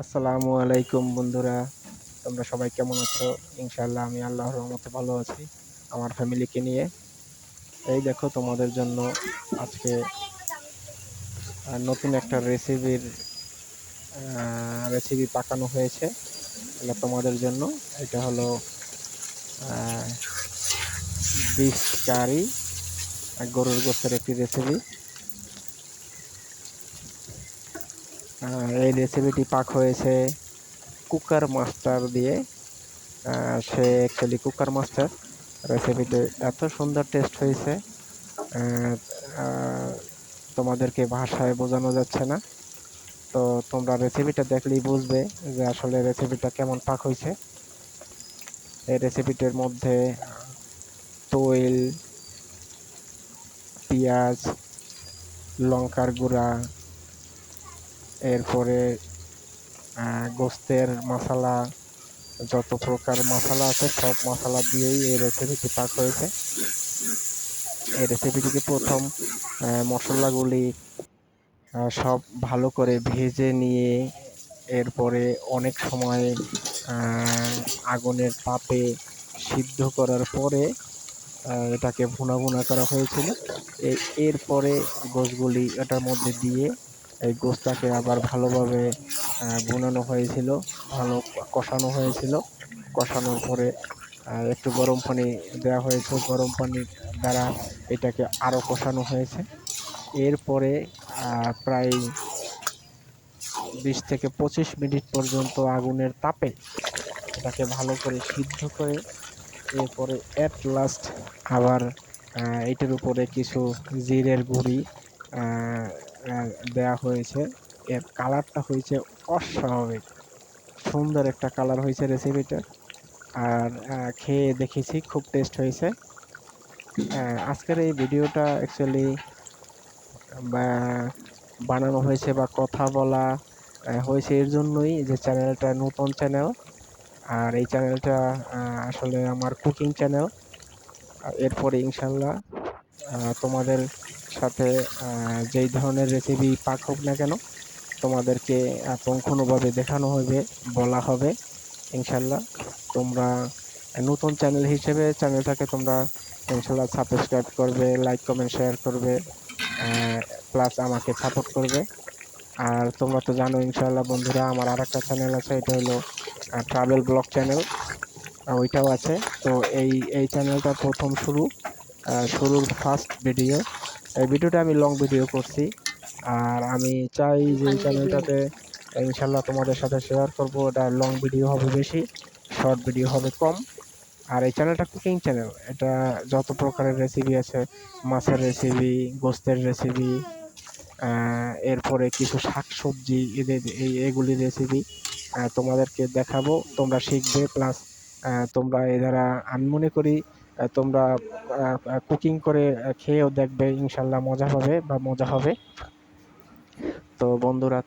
আসসালামু আলাইকুম বন্ধুরা, তোমরা সবাই কেমন আছো? ইনশাআল্লাহ আমি আল্লাহর রহমতে ভালো আছি আমার ফ্যামিলিকে নিয়ে। এই দেখো তোমাদের জন্য আজকে নতুন একটা রেসিপি পাকানো হয়েছে। এটা তোমাদের জন্য। এটা হলো বিফ কারি, গরুর গোশতের একটি রেসিপি। এই রেসিপিটি পাক হয়েছে কুকার মাস্টার দিয়ে। সে অ্যাকচুয়ালি কুকার মাস্টার। রেসিপিতে এত সুন্দর টেস্ট হয়েছে, আহ, আহ, তোমাদেরকে ভাষায় বোঝানো যাচ্ছে না। তো তোমরা রেসিপিটা দেখলেই বুঝবে যে আসলে রেসিপিটা কেমন পাক হয়েছে। এই রেসিপিটার মধ্যে তৈল, পেঁয়াজ, লঙ্কার গুঁড়া, এরপরে গোস্তের মশলা, যত প্রকার মশলা আছে সব মশলা দিয়েই এই রেসিপিটি পাক হয়েছে। এই রেসিপিটিকে প্রথম মশলাগুলি সব ভালো করে ভেজে নিয়ে এরপরে অনেক সময় আগুনের তাপে সিদ্ধ করার পরে এটাকে ভুনা ভুনা করা হয়েছিল। এরপরে গোশগুলি এটার মধ্যে দিয়ে এই গোশটাকে আবার ভালোভাবে ভুনানো হয়েছিল, ভালো কষানো হয়েছিল। কষানোর পরে একটু গরম পানি দেওয়া হয়েছে, গরম পানির দ্বারা এটাকে আরো কষানো হয়েছে। এরপরে প্রায় 20 থেকে 25 মিনিট পর্যন্ত আগুনের তাপে এটাকে ভালো করে সিদ্ধ করে এরপরে এট লাস্ট আবার এটার উপরে কিছু জিরের গুঁড়ি আহ, দেয়া হয়েছে। এর কালারটা হয়েছে অস্বাভাবিক সুন্দর একটা কালার হয়েছে রেসিপিটার। আর খেয়ে দেখেছি, খুব টেস্ট হয়েছে। আজকের এই ভিডিওটা অ্যাকচুয়ালি বানানো হয়েছে বা কথা বলা হয়েছে এর জন্যই যে চ্যানেলটা নতুন চ্যানেল। আর এই চ্যানেলটা আসলে আমার কুকিং চ্যানেল। এরপরে ইনশাল্লাহ তোমাদের সাথে যেই ধরনের রেসিপি পাক হোক না কেন তোমাদেরকে পুঙ্খানুভাবে দেখানো হবে, বলা হবে ইনশাল্লাহ। তোমরা নতুন চ্যানেল হিসেবে চ্যানেলটাকে তোমরা ইনশাল্লাহ সাবস্ক্রাইব করবে, লাইক কমেন্ট শেয়ার করবে, প্লাস আমাকে সাপোর্ট করবে। আর তোমরা তো জানো ইনশাল্লাহ বন্ধুরা, আমার আর একটা চ্যানেল আছে, এটা হলো ট্রাভেল ব্লগ চ্যানেল, ওইটাও আছে। তো এই এই চ্যানেলটা প্রথম শুরুর ফার্স্ট ভিডিও। এই ভিডিওটা আমি লং ভিডিও করছি। আর আমি চাই যে এই চ্যানেলটাতে ইনশাল্লাহ তোমাদের সাথে শেয়ার করব, এটা লং ভিডিও হবে বেশি, শর্ট ভিডিও হবে কম। আর এই চ্যানেলটা কুকিং চ্যানেল। এটা যত প্রকারের রেসিপি আছে, মাছের রেসিপি, গোস্তের রেসিপি, এরপরে কিছু শাকসবজি, এদের এগুলির রেসিপি তোমাদেরকে দেখাবো, তোমরা শিখবে। প্লাস তোমরা এ দ্বারা আমি মনে করি তোমরা কুকিং করে খেয়েও দেখবে, ইনশাল্লাহ মজা পাবে বা মজা হবে। তো বন্ধুরা